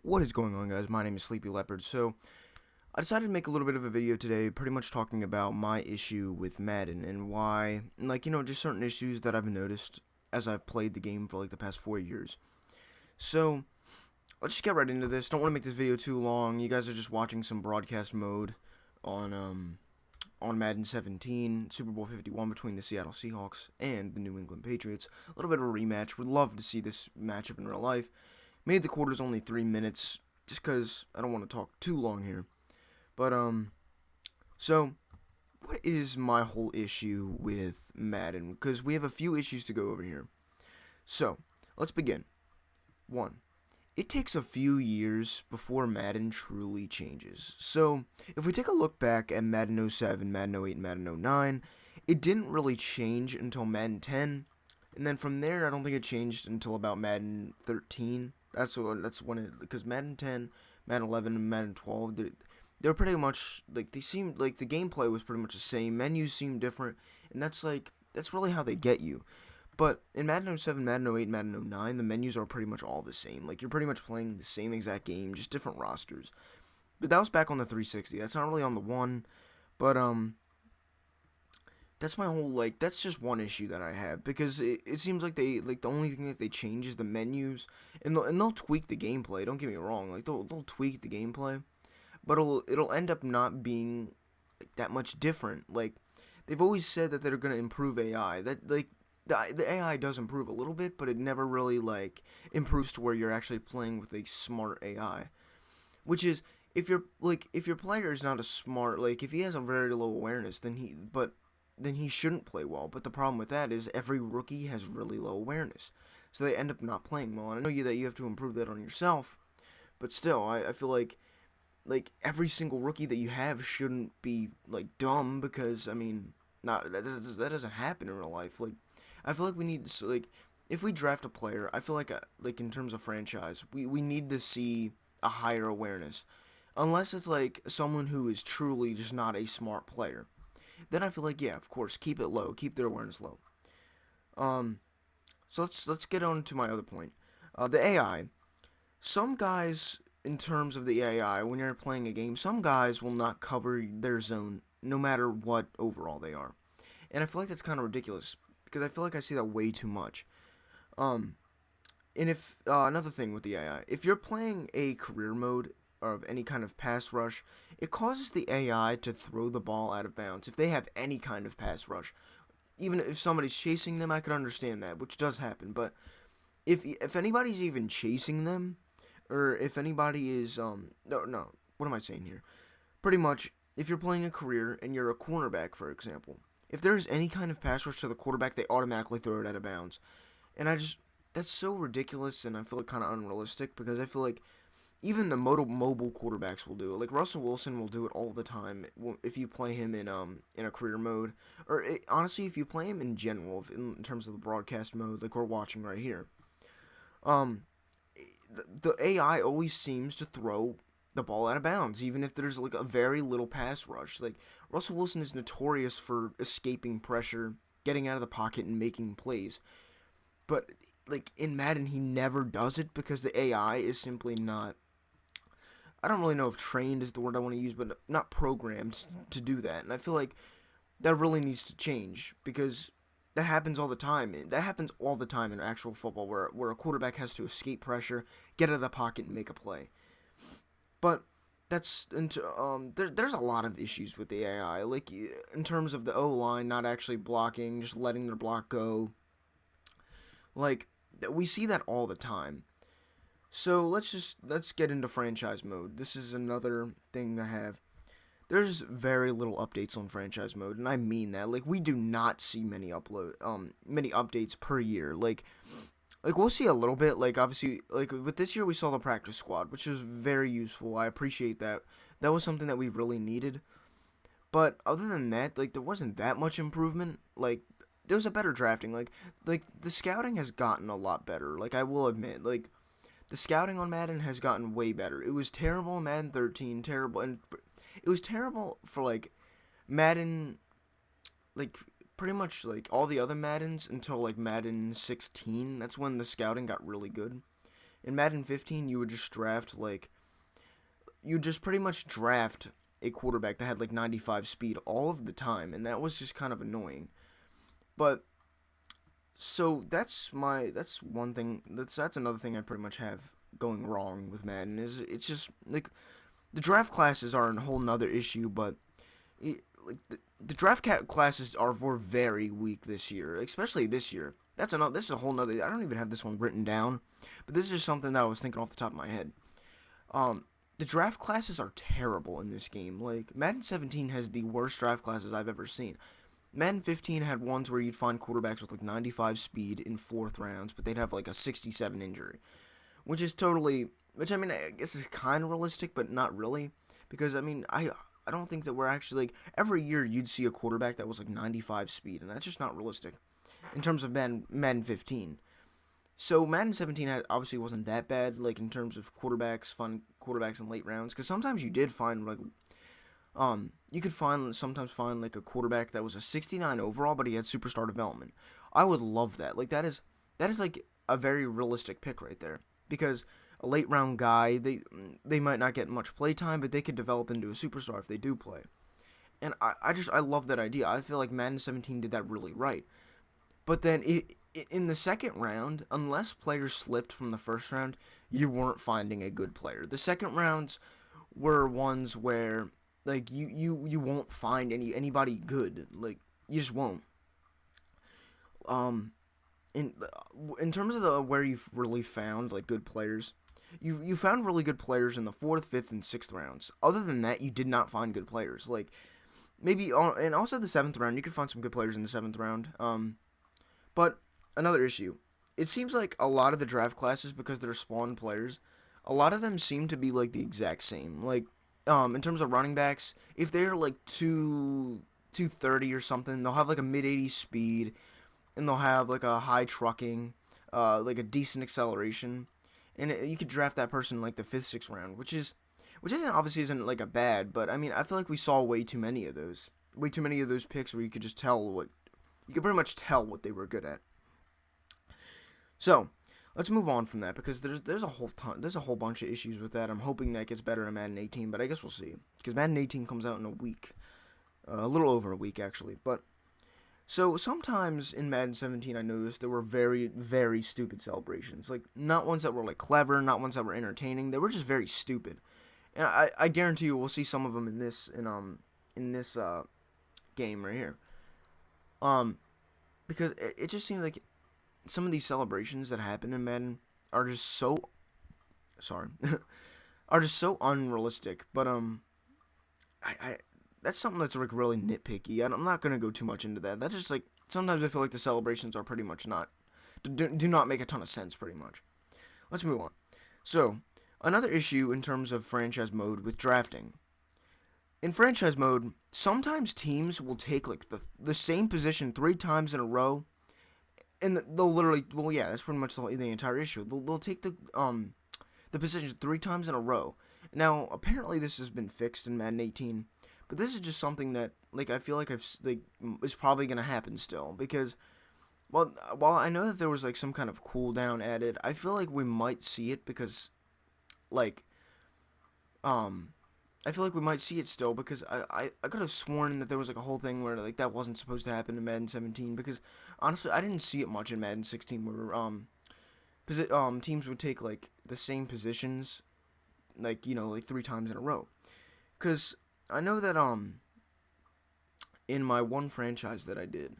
What is going on, guys? My name is Sleepy Leopard. So I decided to make a little bit of a video today, pretty much talking about my issue with Madden and why, just certain issues that I've noticed as I've played the game for like the past 4 years. So let's just get right into this. Don't want to make this video too long. You guys are just watching some broadcast mode on Madden 17, Super Bowl 51 between the Seattle Seahawks and the New England Patriots. A little bit of a rematch. Would love to see this matchup in real life. Made the quarters only 3 minutes, just because I don't want to talk too long here. But, so, what is my whole issue with Madden? Because we have a few issues to go over here. So, let's begin. 1. It takes a few years before Madden truly changes. So, if we take a look back at Madden 07, Madden 08, and Madden 09, it didn't really change until Madden 10. And then from there, I don't think it changed until about Madden 13. That's when it, because Madden 10, Madden 11, and Madden 12, they were pretty much, like, they seemed, like, the gameplay was pretty much the same, menus seemed different, and that's really how they get you. But in Madden 07, Madden 08, Madden 09, the menus are pretty much all the same. Like, you're pretty much playing the same exact game, just different rosters. But that was back on the 360, that's not really on the One, but, that's my whole, that's just one issue that I have, because it seems like the only thing that they change is the menus, and they'll tweak the gameplay, don't get me wrong, like, they'll tweak the gameplay, but it'll end up not being, like, that much different. Like, they've always said that they're going to improve AI, that, like, the AI does improve a little bit, but it never really, like, improves to where you're actually playing with a smart AI, which is, if your player is not a smart, like, if he has a very low awareness, then he shouldn't play well. But the problem with that is every rookie has really low awareness, so they end up not playing well. And I know that you have to improve that on yourself, but still, I feel like every single rookie that you have shouldn't be, like, dumb, because I mean, that doesn't happen in real life. Like, I feel like we need to, like, if we draft a player, I feel like in terms of franchise, we need to see a higher awareness, unless it's like someone who is truly just not a smart player. Then I feel like, yeah, of course, keep it low, keep their awareness low. So let's get on to my other point. The AI. Some guys, in terms of the AI, when you're playing a game, some guys will not cover their zone, no matter what overall they are. And I feel like that's kind of ridiculous, because I feel like I see that way too much. And if, another thing with the AI, if you're playing a career mode, of any kind of pass rush, it causes the AI to throw the ball out of bounds if they have any kind of pass rush. Even if somebody's chasing them, I could understand that, which does happen. But if anybody's even chasing them, or if anybody is no, what am I saying here? Pretty much, if you're playing a career and you're a cornerback, for example, if there's any kind of pass rush to the quarterback, they automatically throw it out of bounds, and that's so ridiculous, and I feel like kind of unrealistic, because I feel like even the mobile quarterbacks will do it. Like, Russell Wilson will do it all the time if you play him in a career mode, or honestly, if you play him in general, in terms of the broadcast mode, like we're watching right here. The AI always seems to throw the ball out of bounds, even if there's like a very little pass rush. Like, Russell Wilson is notorious for escaping pressure, getting out of the pocket, and making plays. But, like, in Madden, he never does it because the AI is simply not, I don't really know if trained is the word I want to use, but not programmed to do that. And I feel like that really needs to change, because that happens all the time. That happens all the time in actual football, where a quarterback has to escape pressure, get out of the pocket, and make a play. But there's a lot of issues with the AI, like in terms of the O-line not actually blocking, just letting their block go. Like, we see that all the time. So let's get into franchise mode. This is another thing I have. There's very little updates on franchise mode, and I mean that. Like, we do not see many updates per year. Like we'll see a little bit. Like, obviously, like with this year we saw the practice squad, which was very useful. I appreciate that. That was something that we really needed. But other than that, like, there wasn't that much improvement. Like, there was a better drafting. Like the scouting has gotten a lot better. Like, I will admit, like, the scouting on Madden has gotten way better. It was terrible in Madden 13, terrible, and it was terrible for, like, Madden, like, pretty much, like, all the other Maddens until, like, Madden 16. That's when the scouting got really good. In Madden 15, you would just you just pretty much draft a quarterback that had like 95 speed all of the time, and that was just kind of annoying. But so that's one thing. That's another thing I pretty much have going wrong with Madden is it's just like the draft classes are a whole nother issue, but the draft classes were very weak this year, especially this year. This is a whole nother. I don't even have this one written down, but this is just something that I was thinking off the top of my head. The draft classes are terrible in this game. Like Madden 17 has the worst draft classes I've ever seen. Madden 15 had ones where you'd find quarterbacks with like 95 speed in fourth rounds, but they'd have like a 67 injury, which I mean, I guess is kind of realistic, but not really, because I mean, I don't think that we're actually like every year you'd see a quarterback that was like 95 speed, and that's just not realistic in terms of Madden 15. So Madden 17 obviously wasn't that bad, like in terms of fun quarterbacks in late rounds, because sometimes you did find like you could sometimes find like a quarterback that was a 69 overall, but he had superstar development. I would love that. Like that is like a very realistic pick right there, because a late round guy, they might not get much play time, but they could develop into a superstar if they do play. And I love that idea. I feel like Madden 17 did that really right. But then in the second round, unless players slipped from the first round, you weren't finding a good player. The second rounds were ones where like you won't find anybody good. Like you just won't. In terms of where you've really found like good players, you found really good players in the 4th, 5th, and 6th rounds. Other than that, you did not find good players. Like maybe and also the 7th round, you could find some good players in the 7th round. But another issue, it seems like a lot of the draft classes, because they're spawn players, a lot of them seem to be like the exact same. Like in terms of running backs, if they're like 230 or something, they'll have like a mid 80s speed, and they'll have like a high trucking, like a decent acceleration, and you could draft that person in like the 5th, 6th round, which isn't like a bad, but I mean I feel like we saw way too many of those picks where you could just you could pretty much tell what they were good at. So let's move on from that, because there's a whole bunch of issues with that. I'm hoping that gets better in Madden 18, but I guess we'll see, because Madden 18 comes out in a week, a little over a week actually. But so sometimes in Madden 17, I noticed there were very, very stupid celebrations. Like not ones that were like clever, not ones that were entertaining. They were just very stupid, and I guarantee you we'll see some of them in this game right here. Because it just seems like some of these celebrations that happen in Madden are just so are just so unrealistic. But I that's something that's like really nitpicky. I'm not gonna go too much into that. That's just like sometimes I feel like the celebrations are pretty much do not make a ton of sense. Pretty much. Let's move on. So another issue in terms of franchise mode with drafting. In franchise mode, sometimes teams will take like the same position 3 times in a row, and they'll literally, well, yeah, that's pretty much the entire issue. They'll take the positions 3 times in a row. Now, apparently, this has been fixed in Madden 18, but this is just something that like I feel like is probably gonna happen still, because while I know that there was like some kind of cooldown added, I feel like we might see it because like I feel like we might see it still, because I could have sworn that there was like a whole thing where like that wasn't supposed to happen in Madden 17, because honestly I didn't see it much in Madden 16 where teams would take like the same positions like like 3 times in a row. Because I know that in my one franchise that I did,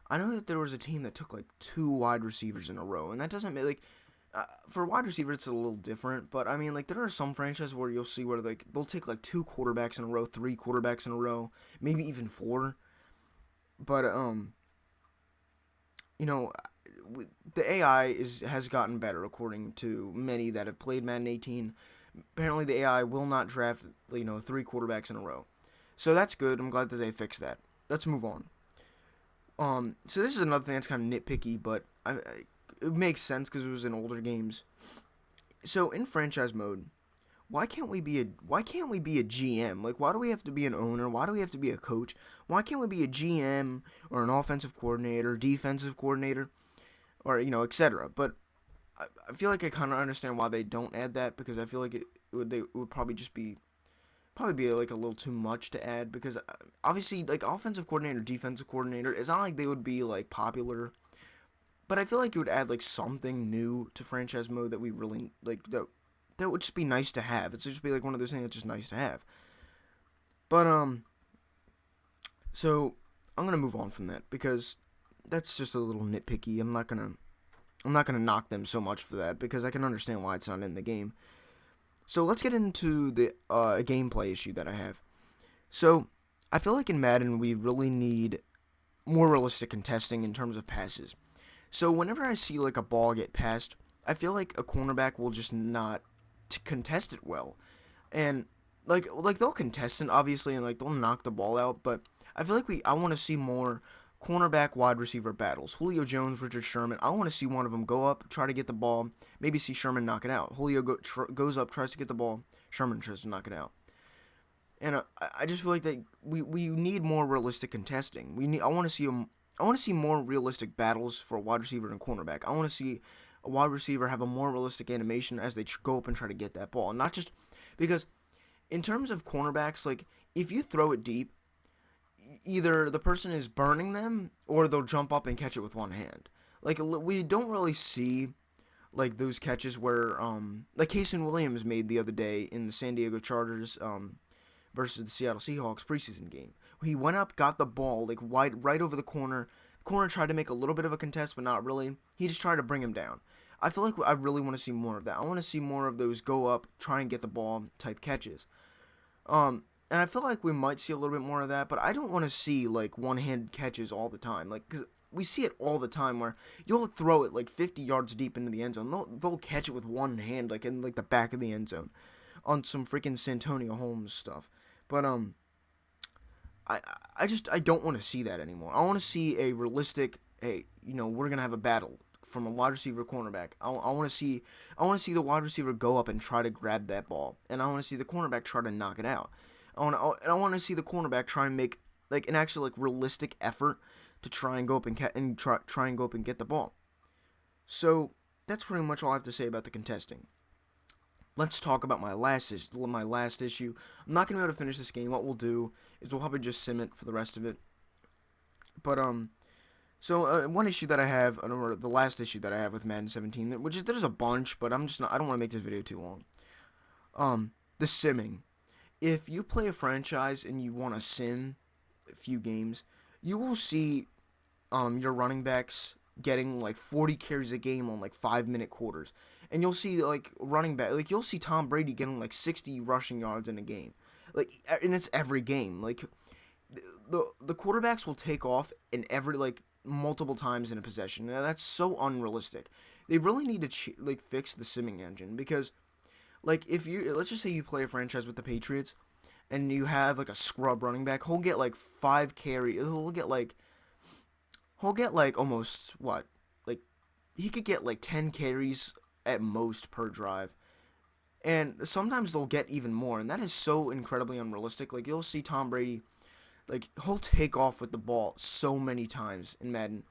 I know that there was a team that took like 2 wide receivers in a row, and that doesn't make like for a wide receiver, it's a little different, but I mean, like, there are some franchises where you'll see where, like, they'll take, like, 2 quarterbacks in a row, 3 quarterbacks in a row, maybe even 4, but, the AI has gotten better, according to many that have played Madden 18. Apparently, the AI will not draft, 3 quarterbacks in a row, so that's good. I'm glad that they fixed that. Let's move on. So this is another thing that's kind of nitpicky, but it makes sense because it was in older games. So in franchise mode, why can't we be a GM? Like, why do we have to be an owner? Why do we have to be a coach? Why can't we be a GM or an offensive coordinator, defensive coordinator, or etc.? But I feel like I kind of understand why they don't add that, because I feel like it would probably be like a little too much to add, because obviously like offensive coordinator, defensive coordinator, it's not like they would be like popular, but I feel like it would add like something new to franchise mode that we really like, that would just be nice to have. It's just be like one of those things that's just nice to have. But so I'm gonna move on from that, because that's just a little nitpicky. I'm not gonna knock them so much for that, because I can understand why it's not in the game. So let's get into the gameplay issue that I have. So I feel like in Madden we really need more realistic contesting in terms of passes. So whenever I see like a ball get passed, I feel like a cornerback will just not contest it well, and like they'll contest it obviously, and like they'll knock the ball out, but I feel like I want to see more cornerback wide receiver battles. Julio Jones, Richard Sherman. I want to see one of them go up, try to get the ball, maybe see Sherman knock it out. Julio goes up, tries to get the ball. Sherman tries to knock it out. And I just feel like that we need more realistic contesting. I want to see I want to see more realistic battles for a wide receiver and cornerback. I want to see a wide receiver have a more realistic animation as they go up and try to get that ball, and not just because in terms of cornerbacks, like if you throw it deep, either the person is burning them or they'll jump up and catch it with one hand. Like we don't really see like those catches where like Casey Williams made the other day in the San Diego Chargers versus the Seattle Seahawks preseason game. He went up, got the ball like wide right over the corner. The corner tried to make a little bit of a contest, but not really. He just tried to bring him down. I feel like I really want to see more of that. I want to see more of those go up, try and get the ball type catches. And I feel like we might see a little bit more of that, but I don't want to see like one-handed catches all the time. Like, cause we see it all the time where you'll throw it like 50 yards deep into the end zone. They'll catch it with one hand, like in like the back of the end zone, on some freaking Santonio Holmes stuff. But I don't want to see that anymore. I want to see a realistic, hey, we're gonna have a battle from a wide receiver cornerback. I want to see the wide receiver go up and try to grab that ball, and I want to see the cornerback try to knock it out. I want to see the cornerback try and make like an actual like realistic effort to try and go up and try and go up and get the ball. So that's pretty much all I have to say about the contesting. Let's talk about my last issue. I'm not gonna be able to finish this game. What we'll do is we'll probably just sim it for the rest of it. But so one issue that I have, or the last issue that I have with Madden 17, which is there's a bunch, but I don't want to make this video too long. The simming. If you play a franchise and you want to sim a few games, you will see your running backs getting like 40 carries a game on like 5-minute quarters. And you'll see like running back, like you'll see Tom Brady getting like 60 rushing yards in a game. Like, and it's every game. Like the quarterbacks will take off in every like multiple times in a possession. Now that's so unrealistic. They really need to like fix the simming engine, because like if let's just say you play a franchise with the Patriots and you have like a scrub running back, he'll get like 5 carry. He'll get like almost what? Like he could get like 10 carries at most per drive. And sometimes they'll get even more, and that is so incredibly unrealistic. Like you'll see Tom Brady, like he'll take off with the ball so many times in Madden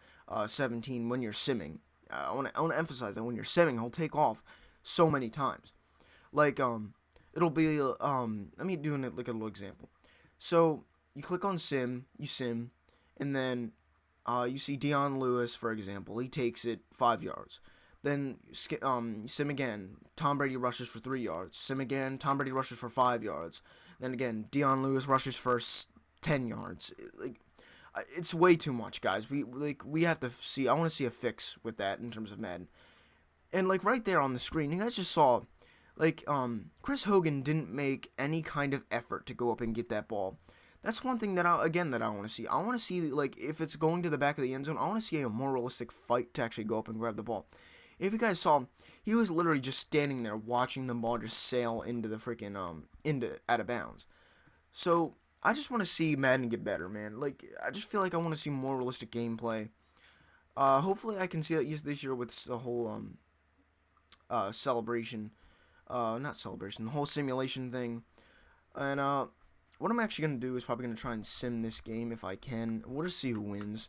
17 when you're simming. I want to emphasize that when you're simming, he'll take off so many times. Like it'll be let me do like a little example. So you click on sim, you sim, and then you see Deion Lewis, for example. He takes it 5 yards. Then sim again. Tom Brady rushes for 3 yards. Sim again. Tom Brady rushes for 5 yards. Then again, Deion Lewis rushes for 10 yards. Like, it's way too much, guys. We have to see. I want to see a fix with that in terms of Madden. And like right there on the screen, you guys just saw, like Chris Hogan didn't make any kind of effort to go up and get that ball. That's one thing that I want to see. I want to see like if it's going to the back of the end zone, I want to see a more realistic fight to actually go up and grab the ball. If you guys saw, he was literally just standing there watching the ball just sail into the freaking out of bounds. So I just want to see Madden get better, man. Like I just feel like I want to see more realistic gameplay. Hopefully I can see that this year with the whole celebration, not celebration, the whole simulation thing. And what I'm actually gonna do is probably gonna try and sim this game if I can. We'll just see who wins.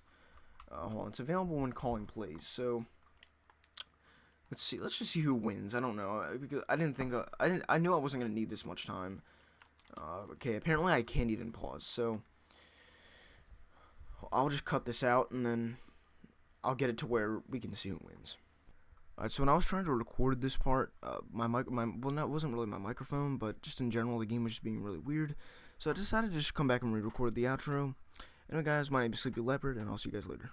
Hold on, it's available when calling plays. So Let's see. Let's just see who wins. I don't know because I didn't think I knew I wasn't gonna need this much time. Okay, apparently I can't even pause, so I'll just cut this out and then I'll get it to where we can see who wins. Alright, so when I was trying to record this part, well, no, it wasn't really my microphone, but just in general, the game was just being really weird. So I decided to just come back and re-record the outro. Anyway, guys, my name is Sleepy Leopard, and I'll see you guys later.